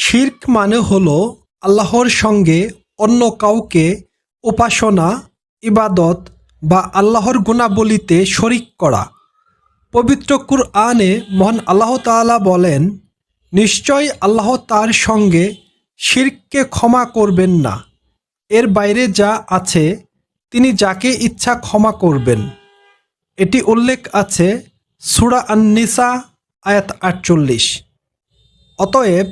শিরক মানে হলো আল্লাহর সঙ্গে অন্য কাউকে উপাসনা, ইবাদত বা আল্লাহর গুণাবলিতে শরিক করা। পবিত্র কুরআনে মহান আল্লাহ তাআলা বলেন, নিশ্চয় আল্লাহ তার সঙ্গে শিরককে ক্ষমা করবেন না। এর বাইরে যা আছে তিনি যাকে ইচ্ছা ক্ষমা করবেন। এটি উল্লেখ আছে সূরা আন-নিসা আয়াত ৪৮। অতএব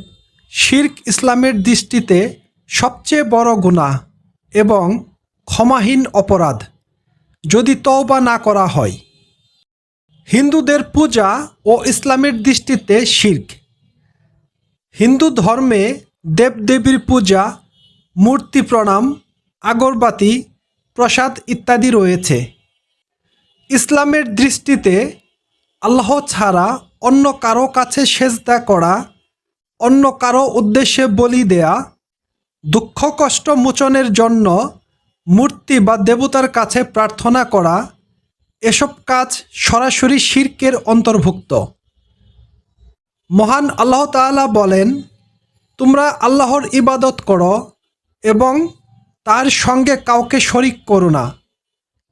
শিরক ইসলামের দৃষ্টিতে সবচেয়ে বড় গুনাহ এবং ক্ষমাহীন অপরাধ যদি তওবা না করা হয়। হিন্দুদের পূজা ও ইসলামের দৃষ্টিতে শিরক। হিন্দু ধর্মে দেবদেবীর পূজা, মূর্তি প্রণাম, আগরবাতি, প্রসাদ ইত্যাদি রয়েছে। ইসলামের দৃষ্টিতে আল্লাহ ছাড়া অন্য কারো কাছে সেজদা করা, অন্য কারো উদ্দেশ্যে বলি দেয়া, দুঃখ কষ্ট মোচনের জন্য মূর্তি বা দেবতার কাছে প্রার্থনা করা, এসব কাজ সরাসরি শিরকের অন্তর্ভুক্ত। মহান আল্লাহ তাআলা বলেন, তোমরা আল্লাহর ইবাদত করো এবং তার সঙ্গে কাউকে শরিক করো না।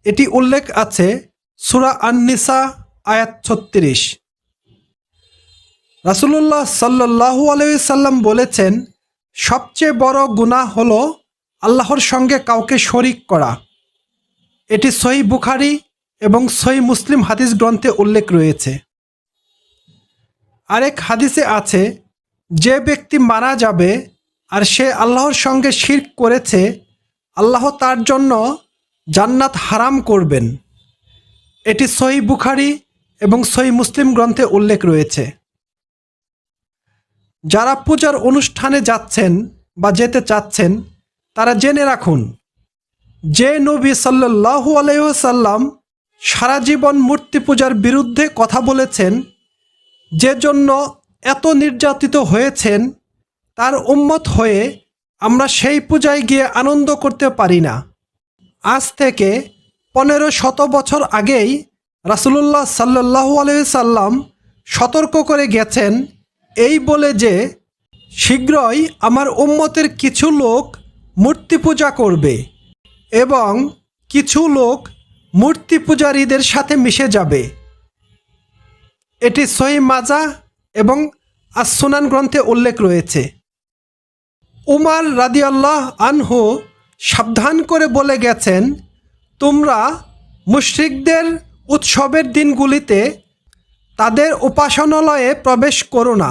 এটি উল্লেখ আছে সূরা আন-নিসা আয়াত ৩৬। রাসূলুল্লাহ সাল্লাল্লাহু আলাইহি সাল্লাম বলেছেন, সবচেয়ে বড় গুনাহ হলো আল্লাহর সঙ্গে কাউকে শরিক করা। এটি সহিহ বুখারী এবং সহিহ মুসলিম হাদিস গ্রন্থে উল্লেখ রয়েছে। আরেক হাদিসে আছে, যে ব্যক্তি মারা যাবে আর সে আল্লাহর সঙ্গে শিরক করেছে, আল্লাহ তার জন্য জান্নাত হারাম করবেন। এটি সহিহ বুখারী এবং সহিহ মুসলিম গ্রন্থে উল্লেখ রয়েছে। যারা পূজার অনুষ্ঠানে যাচ্ছেন বা যেতে চাচ্ছেন, তারা জেনে রাখুন, যে নবী সাল্লাল্লাহু আলাইহি ওয়াসাল্লাম সারা জীবন মূর্তি পূজার বিরুদ্ধে কথা বলেছেন, যে জন্য এত নির্যাতিত হয়েছেন, তার উম্মত হয়ে আমরা সেই পূজায় গিয়ে আনন্দ করতে পারি না। আজ থেকে ১৫শত বছর আগেই রাসূলুল্লাহ সাল্লাল্লাহু আলাইহি সাল্লাম সতর্ক করে গেছেন, এই বলে যে শীঘ্রই আমার উম্মতের কিছু লোক মূর্তি পূজা করবে এবং কিছু লোক মূর্তি পূজারীদের সাথে মিশে যাবে। এটি সহিহ মাজাহ এবং আস-সুনান গ্রন্থে উল্লেখ রয়েছে। উমর রাদিয়াল্লাহু আনহু সাবধান করে বলে গেছেন, তোমরা মুশরিকদের উৎসবের দিনগুলিতে তাদের উপাসনালয়ে প্রবেশ করো না,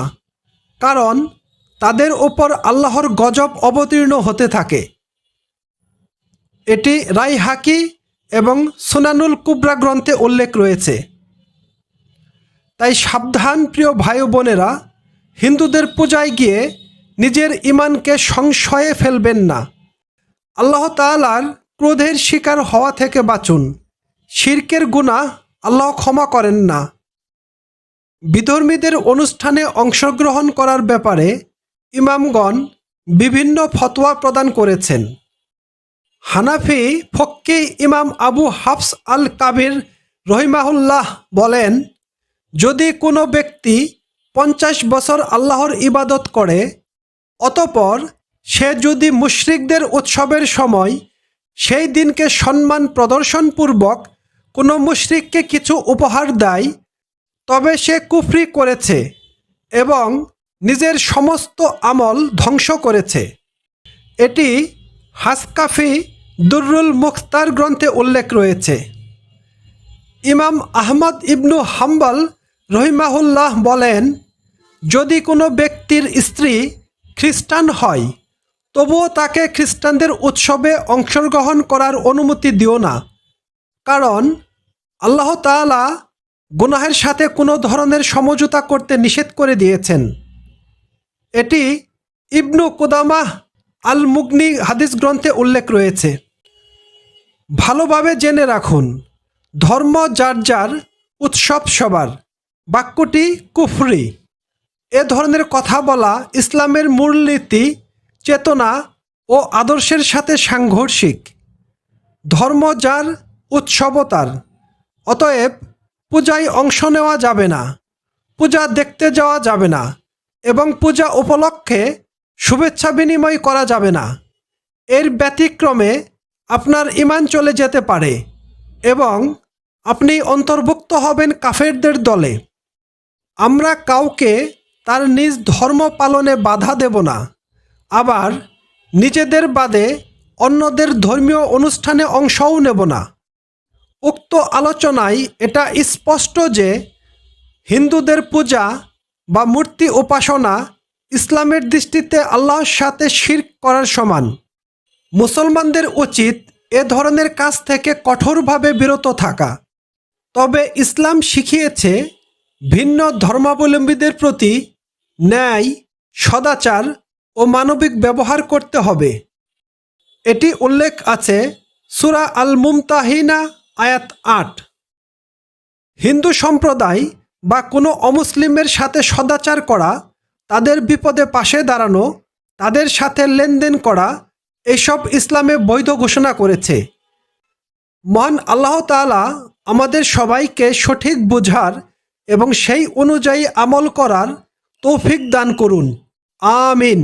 কারণ তাদের ওপর আল্লাহর গজব অবতীর্ণ হতে থাকে। এটি রাইহাকি এবং সুনানুল কুবরা গ্রন্থে উল্লেখ রয়েছে। তাই সাবধান প্রিয় ভাই বোনেরা, হিন্দুদের পূজায় গিয়ে নিজের ঈমানকে সংশয়ে ফেলবেন না। আল্লাহ তাআলার ক্রোধের শিকার হওয়া থেকে বাঁচুন। শিরকের গুনাহ আল্লাহ ক্ষমা করেন না। বিধর্মীদের অনুষ্ঠানে অংশগ্রহণ করার ব্যাপারে ইমামগণ বিভিন্ন ফতোয়া প্রদান করেছেন। হানাফি ফক্কি ইমাম আবু হাফস আল কাবির রহিমাহুল্লাহ বলেন, যদি কোনো ব্যক্তি ৫০ বছর আল্লাহর ইবাদত করে, অতঃপর সে যদি মুশরিকদের উৎসবের সময় সেই দিনকে সম্মান প্রদর্শনপূর্বক কোনো মুশরিককে কিছু উপহার দেয়, তবে সে কুফরি করেছে এবং নিজের সমস্ত আমল ধ্বংস করেছে। এটি হাসকাফি দুররুল মুখতার গ্রন্থে উল্লেখ রয়েছে। ইমাম আহমদ ইবনু হাম্বল রহিমাহুল্লাহ বলেন, যদি কোনো ব্যক্তির স্ত্রী খ্রিস্টান হয়, তবুও তাকে খ্রিস্টানদের উৎসবে অংশগ্রহণ করার অনুমতি দিও না, কারণ আল্লাহ তাআলা গুনাহের সাথে কোনো ধরনের সমঝোতা করতে নিষেধ করে দিয়েছেন। এটি ইবনু কুদামাহ আল মুগনি হাদিস গ্রন্থে উল্লেখ রয়েছে। ভালোভাবে জেনে রাখুন, ধর্ম যার যার, উৎসব সবার। বাক্যটি কুফরি। এ ধরনের কথা বলা ইসলামের মূলনীতি, চেতনা ও আদর্শের সাথে সাংঘর্ষিক। ধর্ম যার, উৎসব তার। অতএব পূজায় অংশ নেওয়া যাবে না, পূজা দেখতে যাওয়া যাবে না এবং পূজা উপলক্ষে শুভেচ্ছা বিনিময় করা যাবে না। এর ব্যতিক্রমে আপনার ঈমান চলে যেতে পারে এবং আপনি অন্তর্ভুক্ত হবেন কাফেরদের দলে। আমরা কাউকে তার নিজ ধর্ম পালনে বাধা দেব না, আবার নিজেদের বাদে অন্যদের ধর্মীয় অনুষ্ঠানে অংশও নেব না। উক্ত আলোচনায় এটা স্পষ্ট যে হিন্দুদের পূজা বা মূর্তি উপাসনা ইসলামের দৃষ্টিতে আল্লাহর সাথে শিরক করার সমান। মুসলমানদের উচিত এ ধরনের কাজ থেকে কঠোরভাবে বিরত থাকা। তবে ইসলাম শিখিয়েছে ভিন্ন ধর্মাবলম্বীদের প্রতি ন্যায়, সদাচার ও মানবিক ব্যবহার করতে হবে। এটি উল্লেখ আছে সূরা আল মুমতাহিনা আয়াত ৮। হিন্দু সম্প্রদায় বা কোনো অমুসলিমের সাথে সদাচার করা, তাদের বিপদে পাশে দাঁড়ানো, তাদের সাথে লেনদেন করা, এসব ইসলামে বৈধ ঘোষণা করেছে। মহান আল্লাহ তাআলা আমাদের সবাইকে সঠিক বোঝার এবং সেই অনুযায়ী আমল করার তৌফিক দান করুন। আমিন।